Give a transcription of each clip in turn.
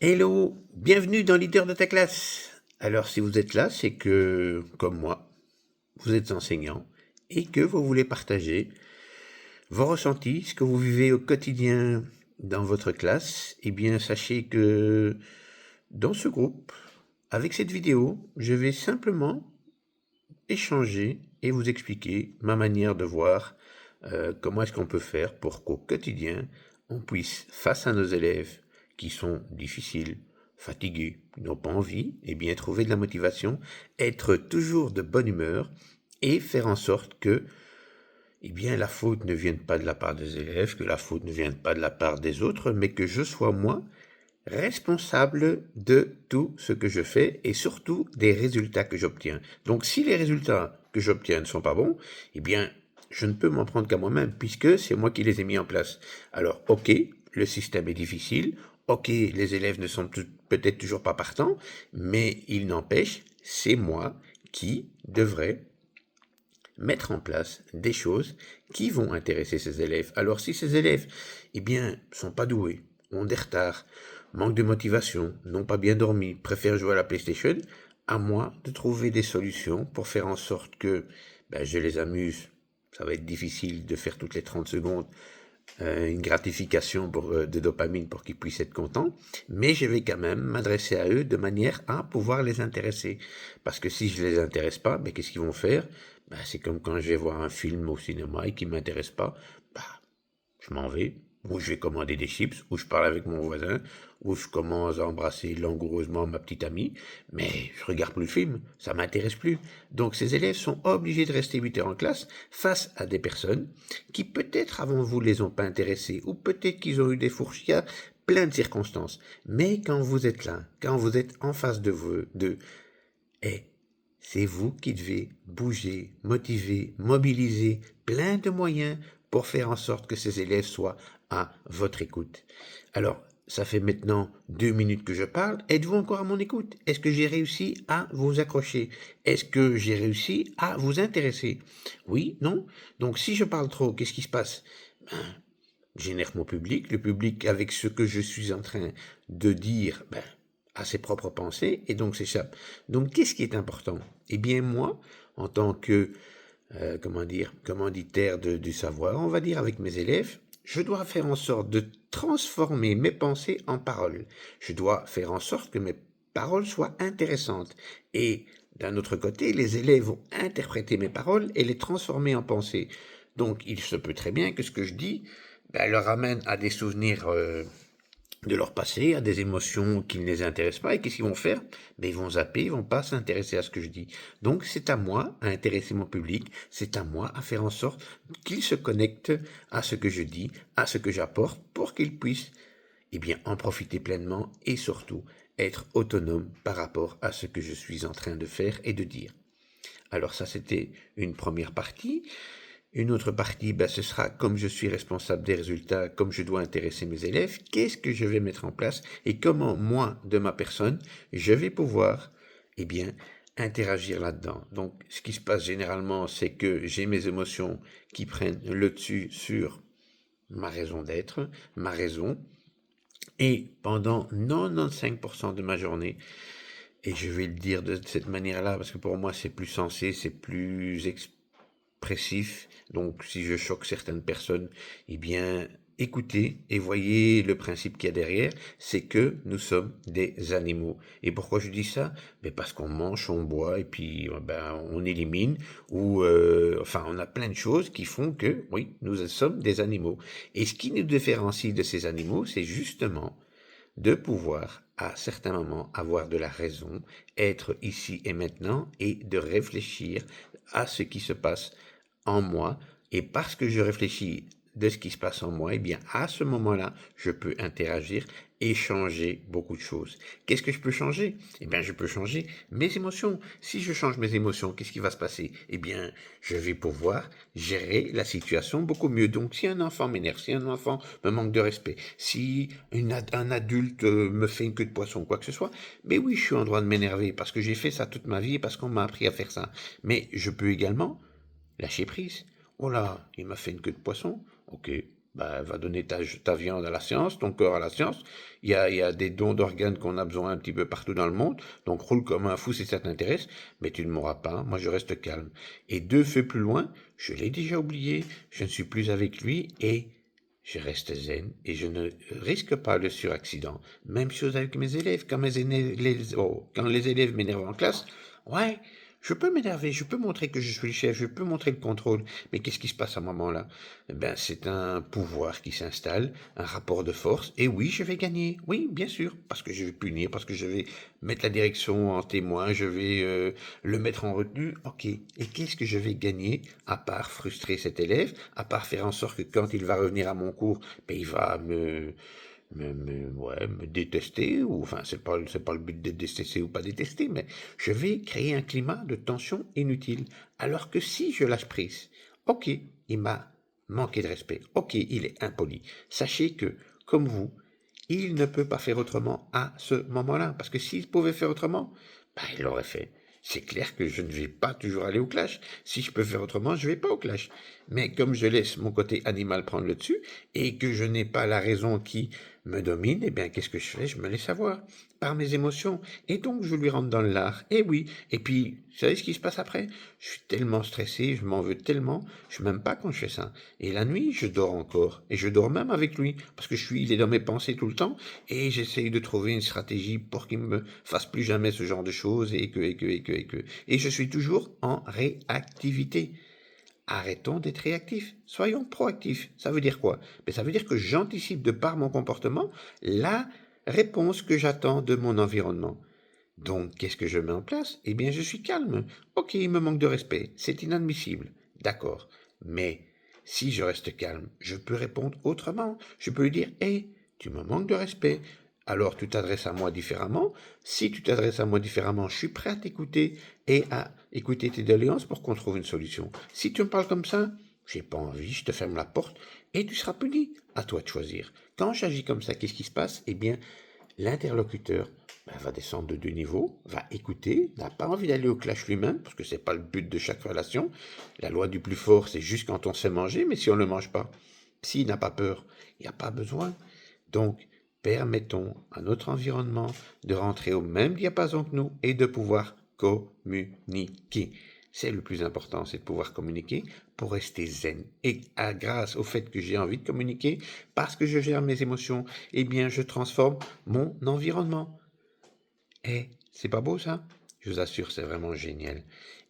Hello, bienvenue dans Leader de ta classe. Alors si vous êtes là, c'est que, comme moi, vous êtes enseignant et que vous voulez partager vos ressentis, ce que vous vivez au quotidien dans votre classe. Eh bien, sachez que dans ce groupe, avec cette vidéo, je vais simplement échanger et vous expliquer ma manière de voir comment est-ce qu'on peut faire pour qu'au quotidien, on puisse, face à nos élèves qui sont difficiles, fatigués, qui n'ont pas envie, eh bien trouver de la motivation, être toujours de bonne humeur et faire en sorte que eh bien, la faute ne vienne pas de la part des élèves, que la faute ne vienne pas de la part des autres, mais que je sois moi responsable de tout ce que je fais et surtout des résultats que j'obtiens. Donc si les résultats que j'obtiens ne sont pas bons, eh bien je ne peux m'en prendre qu'à moi-même puisque c'est moi qui les ai mis en place. Alors ok, le système est difficile, ok, les élèves ne sont peut-être toujours pas partants, mais il n'empêche, c'est moi qui devrais mettre en place des choses qui vont intéresser ces élèves. Alors si ces élèves, eh bien, sont pas doués, ont des retards, manquent de motivation, n'ont pas bien dormi, préfèrent jouer à la PlayStation, à moi de trouver des solutions pour faire en sorte que je les amuse. Ça va être difficile de faire toutes les 30 secondes une gratification de dopamine pour qu'ils puissent être contents, mais je vais quand même m'adresser à eux de manière à pouvoir les intéresser. Parce que si je les intéresse pas, qu'est-ce qu'ils vont faire? C'est comme quand je vais voir un film au cinéma et qui m'intéresse pas, je m'en vais, ou je vais commander des chips, ou je parle avec mon voisin, ou je commence à embrasser langoureusement ma petite amie, mais je regarde plus le film, ça m'intéresse plus. Donc ces élèves sont obligés de rester 8 heures en classe face à des personnes qui peut-être avant vous les ont pas intéressés, ou peut-être qu'ils ont eu des fourches, il y a plein de circonstances. Mais quand vous êtes là, quand vous êtes en face de vous, eh, c'est vous qui devez bouger, motiver, mobiliser plein de moyens pour faire en sorte que ces élèves soient à votre écoute. Alors, ça fait maintenant 2 minutes que je parle. Êtes-vous encore à mon écoute? Est-ce que j'ai réussi à vous accrocher? Est-ce que j'ai réussi à vous intéresser? Oui, non? Donc, si je parle trop, qu'est-ce qui se passe? Génère mon public. Le public, avec ce que je suis en train de dire, a ses propres pensées et donc s'échappe. Donc, qu'est-ce qui est important? Eh bien, moi, en tant que, commanditaire du savoir, on va dire avec mes élèves, je dois faire en sorte de transformer mes pensées en paroles. Je dois faire en sorte que mes paroles soient intéressantes. Et d'un autre côté, les élèves vont interpréter mes paroles et les transformer en pensées. Donc, il se peut très bien que ce que je dis leur ramène à des souvenirs de leur passé, à des émotions qui ne les intéressent pas. Et qu'est-ce qu'ils vont faire? Ils vont zapper, ils vont pas s'intéresser à ce que je dis. Donc c'est à moi à intéresser mon public, c'est à moi à faire en sorte qu'ils se connectent à ce que je dis, à ce que j'apporte, pour qu'ils puissent en profiter pleinement et surtout être autonomes par rapport à ce que je suis en train de faire et de dire. Alors ça, c'était une première partie. Une autre partie, ce sera comme je suis responsable des résultats, comme je dois intéresser mes élèves, qu'est-ce que je vais mettre en place et comment moi, de ma personne, je vais pouvoir, interagir là-dedans. Donc, ce qui se passe généralement, c'est que j'ai mes émotions qui prennent le dessus sur ma raison d'être, ma raison, et pendant 95% de ma journée, et je vais le dire de cette manière-là, parce que pour moi c'est plus sensé, c'est plus expressif. Donc si je choque certaines personnes, écoutez et voyez le principe qu'il y a derrière, c'est que nous sommes des animaux. Et pourquoi je dis ça? Parce qu'on mange, on boit et puis on élimine ou on a plein de choses qui font que oui, nous sommes des animaux. Et ce qui nous différencie de ces animaux, c'est justement de pouvoir, à certains moments, avoir de la raison, être ici et maintenant et de réfléchir à ce qui se passe en moi. Et parce que je réfléchis de ce qui se passe en moi, à ce moment-là, je peux interagir et changer beaucoup de choses. Qu'est-ce que je peux changer? Je peux changer mes émotions. Si je change mes émotions, qu'est-ce qui va se passer? Je vais pouvoir gérer la situation beaucoup mieux. Donc, si un enfant m'énerve, si un enfant me manque de respect, si un adulte me fait une queue de poisson, quoi que ce soit, oui, je suis en droit de m'énerver parce que j'ai fait ça toute ma vie et parce qu'on m'a appris à faire ça. Mais je peux également lâcher prise. Oh là, il m'a fait une queue de poisson. Ok, ben, elle va donner ta viande à la science, ton corps à la science. Il y a des dons d'organes qu'on a besoin un petit peu partout dans le monde. Donc roule comme un fou si ça t'intéresse, mais tu ne mourras pas. Moi, je reste calme. Et 2 feux plus loin, je l'ai déjà oublié. Je ne suis plus avec lui et je reste zen et je ne risque pas le suraccident. Même chose avec mes élèves. Quand les élèves m'énervent en classe, ouais, je peux m'énerver, je peux montrer que je suis le chef, je peux montrer le contrôle. Mais qu'est-ce qui se passe à un moment-là? Eh ben, c'est un pouvoir qui s'installe, un rapport de force. Et oui, je vais gagner. Oui, bien sûr, parce que je vais punir, parce que je vais mettre la direction en témoin, je vais le mettre en retenue. Ok. Et qu'est-ce que je vais gagner à part frustrer cet élève, à part faire en sorte que quand il va revenir à mon cours, ben, il va me détester, ou enfin, c'est pas le but de détester ou pas détester, mais je vais créer un climat de tension inutile. Alors que si je lâche prise, ok, il m'a manqué de respect, ok, il est impoli. Sachez que, comme vous, il ne peut pas faire autrement à ce moment-là, parce que s'il pouvait faire autrement, bah, il l'aurait fait. C'est clair que je ne vais pas toujours aller au clash. Si je peux faire autrement, je ne vais pas au clash. Mais comme je laisse mon côté animal prendre le dessus et que je n'ai pas la raison qui me domine, eh bien, qu'est-ce que je fais? Je me laisse avoir par mes émotions. Et donc, je lui rentre dans le lard. Et oui. Et puis, vous savez ce qui se passe après? Je suis tellement stressé, je m'en veux tellement, je m'aime pas quand je fais ça. Et la nuit, je dors encore. Et je dors même avec lui. Parce que il est dans mes pensées tout le temps. Et j'essaye de trouver une stratégie pour qu'il me fasse plus jamais ce genre de choses. Et je suis toujours en réactivité. Arrêtons d'être réactifs, soyons proactifs. Ça veut dire quoi? Mais ça veut dire que j'anticipe de par mon comportement la réponse que j'attends de mon environnement. Donc, qu'est-ce que je mets en place? Eh bien, je suis calme. Ok, il me manque de respect, c'est inadmissible. D'accord. Mais si je reste calme, je peux répondre autrement. Je peux lui dire, hé, tu me manques de respect. Alors tu t'adresses à moi différemment. Si tu t'adresses à moi différemment, je suis prêt à t'écouter et à écouter tes doléances pour qu'on trouve une solution. Si tu me parles comme ça, j'ai pas envie, je te ferme la porte et tu seras puni. À toi de choisir. Quand j'agis comme ça, qu'est-ce qui se passe? Eh bien, l'interlocuteur va descendre de 2 niveaux, va écouter, n'a pas envie d'aller au clash lui-même, parce que c'est pas le but de chaque relation. La loi du plus fort, c'est juste quand on sait manger, mais si on ne le mange pas, s'il n'a pas peur, il n'y a pas besoin. Donc, permettons à notre environnement de rentrer au même diapason que nous et de pouvoir communiquer. C'est le plus important, c'est de pouvoir communiquer pour rester zen. Et grâce au fait que j'ai envie de communiquer, parce que je gère mes émotions, eh bien, je transforme mon environnement. C'est pas beau ça? Je vous assure, c'est vraiment génial.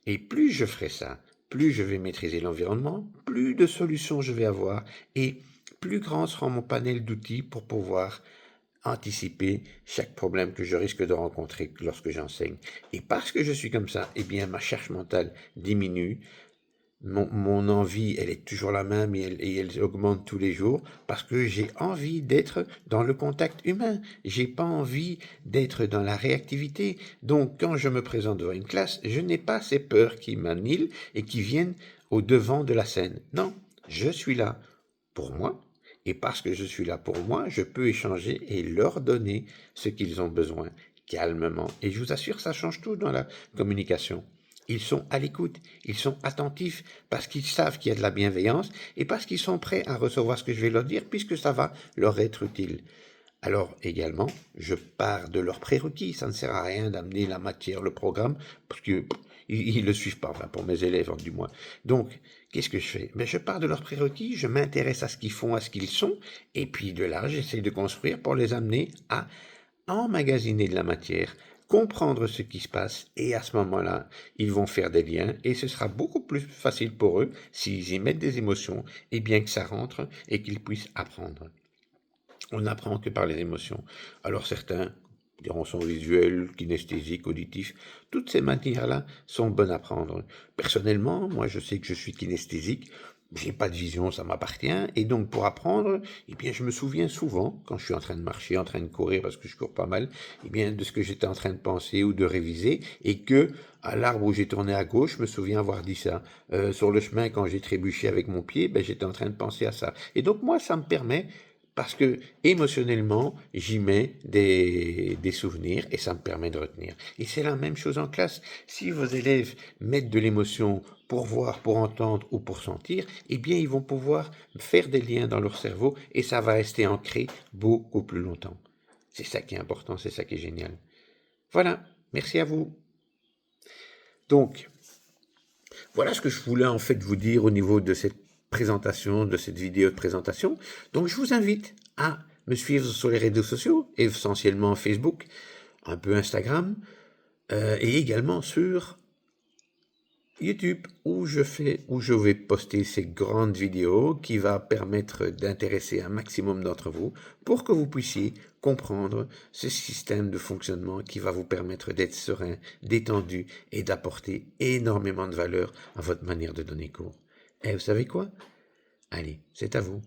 Et plus je ferai ça, plus je vais maîtriser l'environnement, plus de solutions je vais avoir, et plus grand sera mon panel d'outils pour pouvoir anticiper chaque problème que je risque de rencontrer lorsque j'enseigne. Et parce que je suis comme ça, eh bien, ma charge mentale diminue, mon envie, elle est toujours la même et elle augmente tous les jours parce que j'ai envie d'être dans le contact humain. J'ai pas envie d'être dans la réactivité. Donc, quand je me présente devant une classe, je n'ai pas ces peurs qui m'annihilent et qui viennent au devant de la scène. Non, je suis là pour moi. Et parce que je suis là pour moi, je peux échanger et leur donner ce qu'ils ont besoin calmement. Et je vous assure, ça change tout dans la communication. Ils sont à l'écoute, ils sont attentifs parce qu'ils savent qu'il y a de la bienveillance et parce qu'ils sont prêts à recevoir ce que je vais leur dire puisque ça va leur être utile. Alors également, je pars de leurs prérequis. Ça ne sert à rien d'amener la matière, le programme, parce que ils le suivent pas, enfin pour mes élèves du moins. Donc, qu'est-ce que je fais? Je pars de leurs prérequis, je m'intéresse à ce qu'ils font, à ce qu'ils sont, et puis de là, j'essaie de construire pour les amener à emmagasiner de la matière, comprendre ce qui se passe, et à ce moment-là, ils vont faire des liens, et ce sera beaucoup plus facile pour eux s'ils y mettent des émotions, et bien que ça rentre, et qu'ils puissent apprendre. On n'apprend que par les émotions. Alors certains diront son visuel, kinesthésique, auditif, toutes ces matières-là sont bonnes à prendre. Personnellement, moi je sais que je suis kinesthésique, j'ai pas de vision, ça m'appartient, et donc pour apprendre, eh bien je me souviens souvent, quand je suis en train de marcher, en train de courir, parce que je cours pas mal, eh bien de ce que j'étais en train de penser ou de réviser, et que à l'arbre où j'ai tourné à gauche, je me souviens avoir dit ça. Sur le chemin, quand j'ai trébuché avec mon pied, j'étais en train de penser à ça. Et donc moi, ça me permet parce que émotionnellement, j'y mets des souvenirs et ça me permet de retenir. Et c'est la même chose en classe. Si vos élèves mettent de l'émotion pour voir, pour entendre ou pour sentir, eh bien, ils vont pouvoir faire des liens dans leur cerveau et ça va rester ancré beaucoup plus longtemps. C'est ça qui est important, c'est ça qui est génial. Voilà, merci à vous. Donc, voilà ce que je voulais en fait vous dire au niveau de cette présentation, de cette vidéo de présentation. Donc, je vous invite à me suivre sur les réseaux sociaux, essentiellement Facebook, un peu Instagram, et également sur YouTube où je vais poster ces grandes vidéos qui va permettre d'intéresser un maximum d'entre vous pour que vous puissiez comprendre ce système de fonctionnement qui va vous permettre d'être serein, détendu et d'apporter énormément de valeur à votre manière de donner cours. Et vous savez quoi? Allez, c'est à vous.